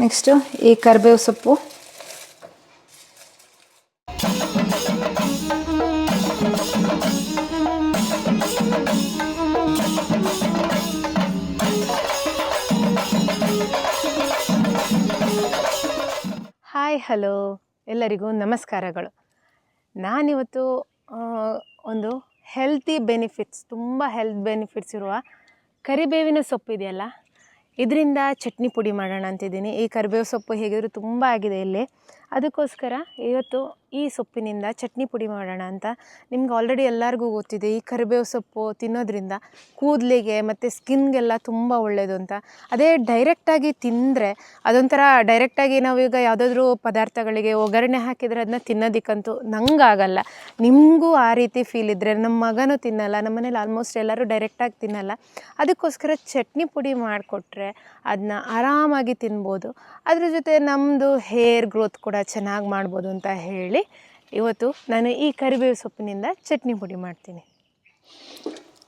Next ಈ ಕರಿಬೇವು ಸೊಪ್ಪು, ಹಾಯ್ ಹಲೋ ಎಲ್ಲರಿಗೂ ನಮಸ್ಕಾರಗಳು. ನಾನಿವತ್ತು ಒಂದು ತುಂಬ ಹೆಲ್ತ್ ಬೆನಿಫಿಟ್ಸ್ ಇರುವ ಕರಿಬೇವಿನ ಸೊಪ್ಪು ಇದೆಯಲ್ಲ, ಇದರಿಂದ ಚಟ್ನಿ ಪುಡಿ ಮಾಡೋಣ ಅಂತಿದ್ದೀನಿ. ಈ ಕರಿಬೇವು ಸೊಪ್ಪು ಹೇಗಿದ್ರು ತುಂಬ ಆಗಿದೆ ಇಲ್ಲಿ, ಅದಕ್ಕೋಸ್ಕರ ಇವತ್ತು ಈ ಸೊಪ್ಪಿನಿಂದ ಚಟ್ನಿ ಪುಡಿ ಮಾಡೋಣ ಅಂತ. ನಿಮ್ಗೆ ಆಲ್ರೆಡಿ ಎಲ್ಲರಿಗೂ ಗೊತ್ತಿದೆ, ಈ ಕರಿಬೇವು ಸೊಪ್ಪು ತಿನ್ನೋದ್ರಿಂದ ಕೂದಲಿಗೆ ಮತ್ತು ಸ್ಕಿನ್ಗೆಲ್ಲ ತುಂಬ ಒಳ್ಳೆಯದು ಅಂತ. ಅದೇ ಡೈರೆಕ್ಟಾಗಿ ತಿಂದರೆ ಅದೊಂಥರ ಡೈರೆಕ್ಟಾಗಿ ನಾವೀಗ ಯಾವುದಾದ್ರೂ ಪದಾರ್ಥಗಳಿಗೆ ಒಗ್ಗರಣೆ ಹಾಕಿದರೆ ಅದನ್ನ ತಿನ್ನೋದಕ್ಕಂತೂ ನಂಗಾಗಲ್ಲ. ನಿಮಗೂ ಆ ರೀತಿ ಫೀಲ್ ಇದ್ದರೆ, ನಮ್ಮ ಮಗನೂ ತಿನ್ನಲ್ಲ, ನಮ್ಮ ಮನೇಲಿ ಆಲ್ಮೋಸ್ಟ್ ಎಲ್ಲರೂ ಡೈರೆಕ್ಟಾಗಿ ತಿನ್ನಲ್ಲ. ಅದಕ್ಕೋಸ್ಕರ ಚಟ್ನಿ ಪುಡಿ ಮಾಡಿಕೊಟ್ರೆ ಅದನ್ನ ಆರಾಮಾಗಿ ತಿನ್ಬೋದು. ಅದ್ರ ಜೊತೆ ನಮ್ಮದು ಹೇರ್ ಗ್ರೋತ್ ಕೂಡ ಚೆನ್ನಾಗಿ ಮಾಡ್ಬೋದು ಅಂತ ಹೇಳಿ ಇವತ್ತು ನಾನು ಈ ಕರಿಬೇವು ಸೊಪ್ಪಿನಿಂದ ಚಟ್ನಿ ಪುಡಿ ಮಾಡ್ತೀನಿ.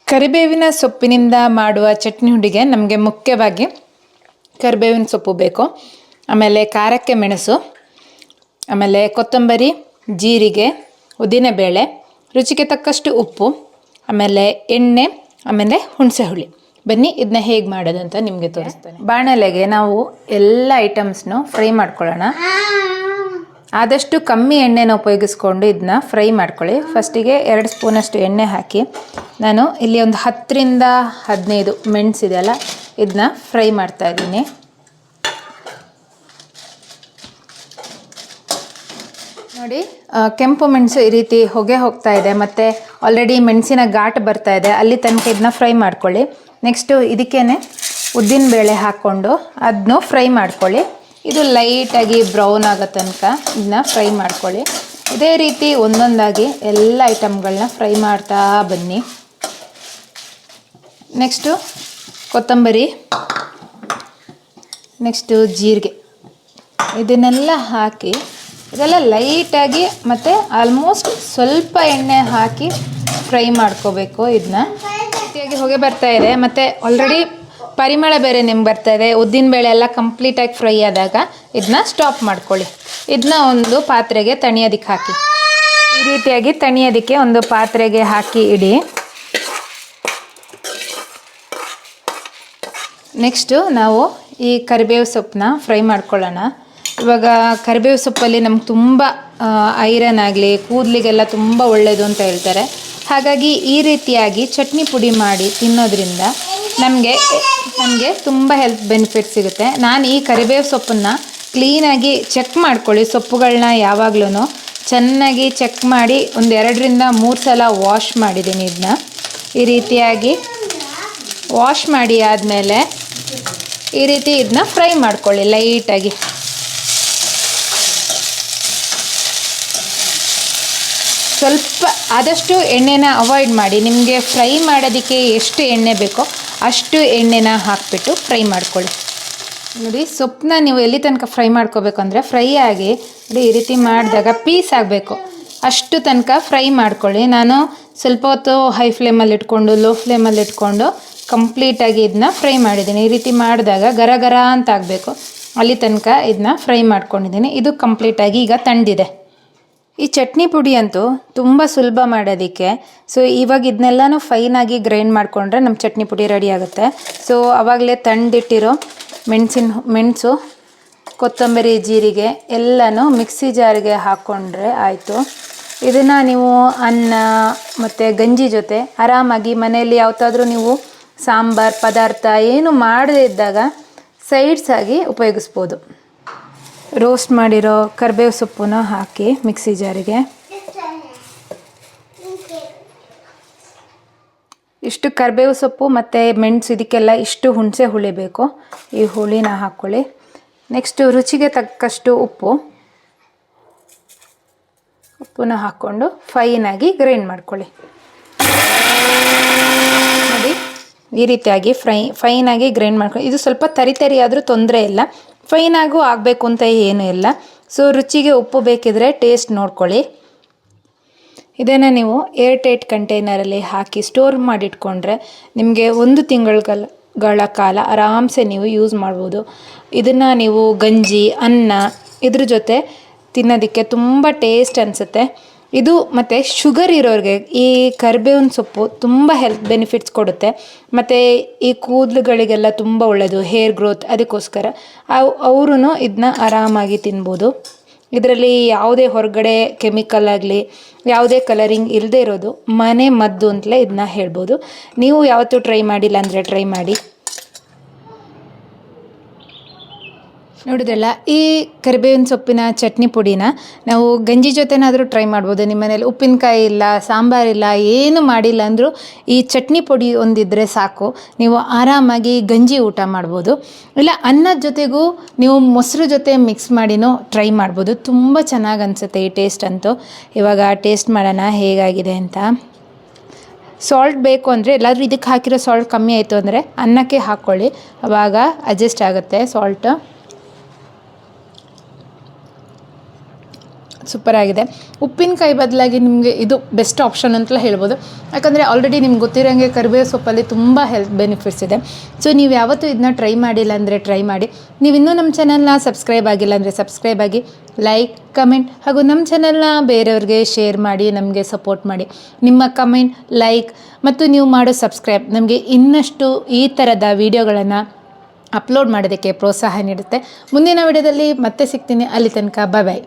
ಕರಿಬೇವಿನ ಸೊಪ್ಪಿನಿಂದ ಮಾಡುವ ಚಟ್ನಿ ಹುಡಿಗೆ ನಮಗೆ ಮುಖ್ಯವಾಗಿ ಕರಿಬೇವಿನ ಸೊಪ್ಪು ಬೇಕು. ಆಮೇಲೆ ಖಾರಕ್ಕೆ ಮೆಣಸು, ಆಮೇಲೆ ಕೊತ್ತಂಬರಿ, ಜೀರಿಗೆ, ಉದ್ದಿನಬೇಳೆ, ರುಚಿಗೆ ತಕ್ಕಷ್ಟು ಉಪ್ಪು, ಆಮೇಲೆ ಎಣ್ಣೆ, ಆಮೇಲೆ ಹುಣಸೆ ಹುಳಿ. ಬನ್ನಿ ಇದನ್ನ ಹೇಗೆ ಮಾಡೋದು ಅಂತ ನಿಮಗೆ ತೋರಿಸ್ತೇನೆ. ಬಾಣಲೆಗೆ ನಾವು ಎಲ್ಲ ಐಟಮ್ಸ್ನು ಫ್ರೈ ಮಾಡ್ಕೊಳ್ಳೋಣ. ಆದಷ್ಟು ಕಮ್ಮಿ ಎಣ್ಣೆನ ಉಪಯೋಗಿಸ್ಕೊಂಡು ಇದನ್ನ ಫ್ರೈ ಮಾಡ್ಕೊಳ್ಳಿ. ಫಸ್ಟಿಗೆ 2 ಸ್ಪೂನಷ್ಟು ಎಣ್ಣೆ ಹಾಕಿ ನಾನು ಇಲ್ಲಿ ಒಂದು 10ರಿಂದ 15 ಮೆಣಸಿದೆಯಲ್ಲ ಇದನ್ನ ಫ್ರೈ ಮಾಡ್ತಾ ಇದ್ದೀನಿ. ನೋಡಿ, ಕೆಂಪು ಮೆಣಸು ಈ ರೀತಿ ಹೊಗೆ ಹೋಗ್ತಾ ಇದೆ ಮತ್ತು ಆಲ್ರೆಡಿ ಮೆಣಸಿನ ಘಾಟ್ ಬರ್ತಾ ಇದೆ, ಅಲ್ಲಿ ತನಕ ಇದನ್ನ ಫ್ರೈ ಮಾಡ್ಕೊಳ್ಳಿ. ನೆಕ್ಸ್ಟು ಇದಕ್ಕೇನೆ ಉದ್ದಿನಬೇಳೆ ಹಾಕ್ಕೊಂಡು ಅದನ್ನು ಫ್ರೈ ಮಾಡ್ಕೊಳ್ಳಿ. ಇದು ಲೈಟಾಗಿ ಬ್ರೌನ್ ಆಗೋ ತನಕ ಇದನ್ನ ಫ್ರೈ ಮಾಡ್ಕೊಳ್ಳಿ. ಇದೇ ರೀತಿ ಒಂದೊಂದಾಗಿ ಎಲ್ಲ ಐಟಮ್ಗಳನ್ನ ಫ್ರೈ ಮಾಡ್ತಾ ಬನ್ನಿ. ನೆಕ್ಸ್ಟು ಕೊತ್ತಂಬರಿ, ನೆಕ್ಸ್ಟು ಜೀರಿಗೆ, ಇದನ್ನೆಲ್ಲ ಹಾಕಿ ಇದೆಲ್ಲ ಲೈಟಾಗಿ ಮತ್ತು ಆಲ್ಮೋಸ್ಟ್ ಸ್ವಲ್ಪ ಎಣ್ಣೆ ಹಾಕಿ ಫ್ರೈ ಮಾಡ್ಕೋಬೇಕು. ಇದನ್ನ ರೀತಿಯಾಗಿ ಹೊಗೆ ಬರ್ತಾ ಇದೆ ಮತ್ತು ಆಲ್ರೆಡಿ ಪರಿಮಳ ಬೇರೆ ನಿಮ್ಗೆ ಬರ್ತಾ ಇದೆ. ಉದ್ದಿನಬೇಳೆ ಎಲ್ಲ ಕಂಪ್ಲೀಟಾಗಿ ಫ್ರೈ ಆದಾಗ ಇದನ್ನ ಸ್ಟಾಪ್ ಮಾಡ್ಕೊಳ್ಳಿ. ಇದನ್ನ ಒಂದು ಪಾತ್ರೆಗೆ ತಣಿಯೋದಕ್ಕೆ ಹಾಕಿ, ಈ ರೀತಿಯಾಗಿ ತಣಿಯೋದಕ್ಕೆ ಒಂದು ಪಾತ್ರೆಗೆ ಹಾಕಿ ಇಡಿ. ನೆಕ್ಸ್ಟು ನಾವು ಈ ಕರಿಬೇವು ಸೊಪ್ಪನ್ನ ಫ್ರೈ ಮಾಡ್ಕೊಳ್ಳೋಣ. ಇವಾಗ ಕರಿಬೇವು ಸೊಪ್ಪಲ್ಲಿ ನಮ್ಗೆ ತುಂಬ ಐರನ್ ಆಗಲಿ ಕೂದಲಿಗೆಲ್ಲ ತುಂಬ ಒಳ್ಳೆಯದು ಅಂತ ಹೇಳ್ತಾರೆ. ಹಾಗಾಗಿ ಈ ರೀತಿಯಾಗಿ ಚಟ್ನಿ ಪುಡಿ ಮಾಡಿ ತಿನ್ನೋದ್ರಿಂದ ನಮಗೆ ತುಂಬ ಹೆಲ್ತ್ ಬೆನಿಫಿಟ್ ಸಿಗುತ್ತೆ. ನಾನು ಈ ಕರಿಬೇವು ಸೊಪ್ಪನ್ನು ಕ್ಲೀನಾಗಿ ಚೆಕ್ ಮಾಡ್ಕೊಳ್ಳಿ. ಸೊಪ್ಪುಗಳನ್ನ ಯಾವಾಗಲೂ ಚೆನ್ನಾಗಿ ಚೆಕ್ ಮಾಡಿ ಒಂದು 2ರಿಂದ 3 ಸಲ ವಾಶ್ ಮಾಡಿದ್ದೀನಿ. ಇದನ್ನ ಈ ರೀತಿಯಾಗಿ ವಾಶ್ ಮಾಡಿ ಆದಮೇಲೆ ಈ ರೀತಿ ಇದನ್ನ ಫ್ರೈ ಮಾಡ್ಕೊಳ್ಳಿ ಲೈಟಾಗಿ. ಸ್ವಲ್ಪ ಆದಷ್ಟು ಎಣ್ಣೆನ ಅವಾಯ್ಡ್ ಮಾಡಿ. ನಿಮಗೆ ಫ್ರೈ ಮಾಡೋದಕ್ಕೆ ಎಷ್ಟು ಎಣ್ಣೆ ಬೇಕೋ ಅಷ್ಟು ಎಣ್ಣೆನ ಹಾಕಿಬಿಟ್ಟು ಫ್ರೈ ಮಾಡ್ಕೊಳ್ಳಿ. ನೋಡಿ, ಸೊಪ್ಪನ್ನ ನೀವು ಎಲ್ಲಿ ತನಕ ಫ್ರೈ ಮಾಡ್ಕೋಬೇಕು ಅಂದರೆ ಫ್ರೈ ಆಗಿ ನೋಡಿ ಈ ರೀತಿ ಮಾಡಿದಾಗ ಪೀಸ್ ಆಗಬೇಕು, ಅಷ್ಟು ತನಕ ಫ್ರೈ ಮಾಡ್ಕೊಳ್ಳಿ. ನಾನು ಸ್ವಲ್ಪ ಹೊತ್ತು ಹೈ ಫ್ಲೇಮಲ್ಲಿ ಇಟ್ಕೊಂಡು ಲೋ ಫ್ಲೇಮಲ್ಲಿ ಇಟ್ಕೊಂಡು ಕಂಪ್ಲೀಟಾಗಿ ಇದನ್ನ ಫ್ರೈ ಮಾಡಿದ್ದೀನಿ. ಈ ರೀತಿ ಮಾಡಿದಾಗ ಗರ ಗರ ಅಂತ ಆಗಬೇಕು, ಅಲ್ಲಿ ತನಕ ಇದನ್ನ ಫ್ರೈ ಮಾಡ್ಕೊಂಡಿದ್ದೀನಿ. ಇದು ಕಂಪ್ಲೀಟಾಗಿ ಈಗ ತಣ್ಣದಿದೆ. ಈ ಚಟ್ನಿ ಪುಡಿ ಅಂತೂ ತುಂಬ ಸುಲಭ ಮಾಡೋದಕ್ಕೆ. ಸೊ ಇವಾಗ ಇದನ್ನೆಲ್ಲನೂ ಫೈನಾಗಿ ಗ್ರೈಂಡ್ ಮಾಡಿಕೊಂಡ್ರೆ ನಮ್ಮ ಚಟ್ನಿ ಪುಡಿ ರೆಡಿ ಆಗುತ್ತೆ. ಸೊ ಆವಾಗಲೇ ತಣ್ಣದಿಟ್ಟಿರೋ ಮೆಣಸು, ಕೊತ್ತಂಬರಿ, ಜೀರಿಗೆ ಎಲ್ಲನೂ ಮಿಕ್ಸಿ ಜಾರಿಗೆ ಹಾಕ್ಕೊಂಡ್ರೆ ಆಯಿತು. ಇದನ್ನು ನೀವು ಅನ್ನ ಮತ್ತು ಗಂಜಿ ಜೊತೆ ಆರಾಮಾಗಿ ಮನೆಯಲ್ಲಿ ಯಾವುದಾದ್ರೂ ನೀವು ಸಾಂಬಾರು ಪದಾರ್ಥ ಏನು ಮಾಡದೇ ಇದ್ದಾಗ ಸೈಡ್ಸ್ ಆಗಿ ಉಪಯೋಗಿಸ್ಬೋದು. ರೋಸ್ಟ್ ಮಾಡಿರೋ ಕರಿಬೇವು ಸೊಪ್ಪನ್ನ ಹಾಕಿ ಮಿಕ್ಸಿ ಜಾರಿಗೆ ಇಷ್ಟು ಕರಿಬೇವು ಸೊಪ್ಪು ಮತ್ತು ಮೆಣಸು ಇದಕ್ಕೆಲ್ಲ ಇಷ್ಟು ಹುಣಸೆ ಹುಳಿ ಬೇಕು. ಈ ಹುಳಿನ ಹಾಕ್ಕೊಳ್ಳಿ. ನೆಕ್ಸ್ಟು ರುಚಿಗೆ ತಕ್ಕಷ್ಟು ಉಪ್ಪನ್ನ ಹಾಕ್ಕೊಂಡು ಫೈನಾಗಿ ಗ್ರೈಂಡ್ ಮಾಡ್ಕೊಳ್ಳಿ. ನೋಡಿ, ಈ ರೀತಿಯಾಗಿ ಫೈನಾಗಿ ಗ್ರೈಂಡ್ ಮಾಡ್ಕೊಳ್ಳಿ. ಇದು ಸ್ವಲ್ಪ ತರಿ ಆದರೂ ತೊಂದರೆ ಇಲ್ಲ, ಫೈನಾಗೂ ಆಗಬೇಕು ಅಂತ ಏನೂ ಇಲ್ಲ. ಸೊ ರುಚಿಗೆ ಉಪ್ಪು ಬೇಕಿದ್ರೆ ಟೇಸ್ಟ್ ನೋಡ್ಕೊಳ್ಳಿ. ಇದನ್ನು ನೀವು ಏರ್ ಟೈಟ್ ಕಂಟೈನರಲ್ಲಿ ಹಾಕಿ ಸ್ಟೋರ್ ಮಾಡಿಟ್ಕೊಂಡ್ರೆ ನಿಮಗೆ 1 ತಿಂಗಳ ಕಾಲ ಆರಾಮ್ಸೆ ನೀವು ಯೂಸ್ ಮಾಡ್ಬೋದು. ಇದನ್ನು ನೀವು ಗಂಜಿ, ಅನ್ನ ಇದ್ರ ಜೊತೆ ತಿನ್ನೋದಕ್ಕೆ ತುಂಬ ಟೇಸ್ಟ್ ಅನಿಸುತ್ತೆ. ಇದು ಮತ್ತು ಶುಗರ್ ಇರೋರಿಗೆ ಈ ಕರಿಬೇವಿನ ಸೊಪ್ಪು ತುಂಬ ಹೆಲ್ತ್ ಬೆನಿಫಿಟ್ಸ್ ಕೊಡುತ್ತೆ. ಮತ್ತು ಈ ಕೂದಲುಗಳಿಗೆಲ್ಲ ತುಂಬ ಒಳ್ಳೆಯದು, ಹೇರ್ ಗ್ರೋತ್. ಅದಕ್ಕೋಸ್ಕರ ಅವರು ಇದನ್ನ ಆರಾಮಾಗಿ ತಿನ್ಬೋದು. ಇದರಲ್ಲಿ ಯಾವುದೇ ಹೊರಗಡೆ ಕೆಮಿಕಲ್ ಆಗಲಿ ಯಾವುದೇ ಕಲರಿಂಗ್ ಇಲ್ಲದೆ ಇರೋದು ಮನೆ ಮದ್ದು ಅಂತಲೇ ಇದನ್ನ ಹೇಳ್ಬೋದು. ನೀವು ಯಾವತ್ತೂ ಟ್ರೈ ಮಾಡಿಲ್ಲ ಅಂದರೆ ಟ್ರೈ ಮಾಡಿ. ನೋಡಿದ್ರಲ್ಲ, ಈ ಕರಿಬೇವಿನ ಸೊಪ್ಪಿನ ಚಟ್ನಿ ಪುಡಿನ ನಾವು ಗಂಜಿ ಜೊತೆನಾದರೂ ಟ್ರೈ ಮಾಡ್ಬೋದು. ನಿಮ್ಮ ಮನೇಲಿ ಉಪ್ಪಿನಕಾಯಿ ಇಲ್ಲ, ಸಾಂಬಾರಿಲ್ಲ, ಏನು ಮಾಡಿಲ್ಲ ಅಂದರೂ ಈ ಚಟ್ನಿ ಪುಡಿ ಒಂದಿದ್ದರೆ ಸಾಕು, ನೀವು ಆರಾಮಾಗಿ ಗಂಜಿ ಊಟ ಮಾಡ್ಬೋದು. ಇಲ್ಲ ಅನ್ನದ ಜೊತೆಗೂ ನೀವು ಮೊಸರು ಜೊತೆ ಮಿಕ್ಸ್ ಮಾಡಿನೂ ಟ್ರೈ ಮಾಡ್ಬೋದು. ತುಂಬ ಚೆನ್ನಾಗಿ ಅನಿಸುತ್ತೆ ಈ ಟೇಸ್ಟ್ ಅಂತೂ. ಇವಾಗ ಟೇಸ್ಟ್ ಮಾಡೋಣ ಹೇಗಾಗಿದೆ ಅಂತ. ಸಾಲ್ಟ್ ಬೇಕು ಅಂದರೆ ಎಲ್ಲಾದರೂ ಇದಕ್ಕೆ ಹಾಕಿರೋ ಸಾಲ್ಟ್ ಕಮ್ಮಿ ಆಯಿತು ಅಂದರೆ ಅನ್ನಕ್ಕೆ ಹಾಕ್ಕೊಳ್ಳಿ, ಆವಾಗ ಅಡ್ಜಸ್ಟ್ ಆಗುತ್ತೆ ಸಾಲ್ಟ್. ಸೂಪರಾಗಿದೆ. ಉಪ್ಪಿನಕಾಯಿ ಬದಲಾಗಿ ನಿಮಗೆ ಇದು ಬೆಸ್ಟ್ ಆಪ್ಷನ್ ಅಂತಲೇ ಹೇಳ್ಬೋದು. ಯಾಕಂದರೆ ಆಲ್ರೆಡಿ ನಿಮ್ಗೆ ಗೊತ್ತಿರೋಂಗೆ ಕರಿಬೇವು ಸೊಪ್ಪಲ್ಲಿ ತುಂಬ ಹೆಲ್ತ್ ಬೆನಿಫಿಟ್ಸ್ ಇದೆ. ಸೊ ನೀವು ಯಾವತ್ತೂ ಇದನ್ನ ಟ್ರೈ ಮಾಡಿಲ್ಲ ಅಂದರೆ ಟ್ರೈ ಮಾಡಿ. ನೀವು ಇನ್ನೂ ನಮ್ಮ ಚಾನಲ್ನ ಸಬ್ಸ್ಕ್ರೈಬ್ ಆಗಿಲ್ಲ ಅಂದರೆ ಸಬ್ಸ್ಕ್ರೈಬ್ ಆಗಿ, ಲೈಕ್, ಕಮೆಂಟ್ ಹಾಗೂ ನಮ್ಮ ಚಾನಲ್ನ ಬೇರೆಯವ್ರಿಗೆ ಶೇರ್ ಮಾಡಿ ನಮಗೆ ಸಪೋರ್ಟ್ ಮಾಡಿ. ನಿಮ್ಮ ಕಮೆಂಟ್, ಲೈಕ್ ಮತ್ತು ನೀವು ಮಾಡೋ ಸಬ್ಸ್ಕ್ರೈಬ್ ನಮಗೆ ಇನ್ನಷ್ಟು ಈ ಥರದ ವೀಡಿಯೋಗಳನ್ನು ಅಪ್ಲೋಡ್ ಮಾಡೋದಕ್ಕೆ ಪ್ರೋತ್ಸಾಹ ನೀಡುತ್ತೆ. ಮುಂದಿನ ವಿಡಿಯೋದಲ್ಲಿ ಮತ್ತೆ ಸಿಗ್ತೀನಿ. ಅಲ್ಲಿ ತನಕ ಬಾಯ್.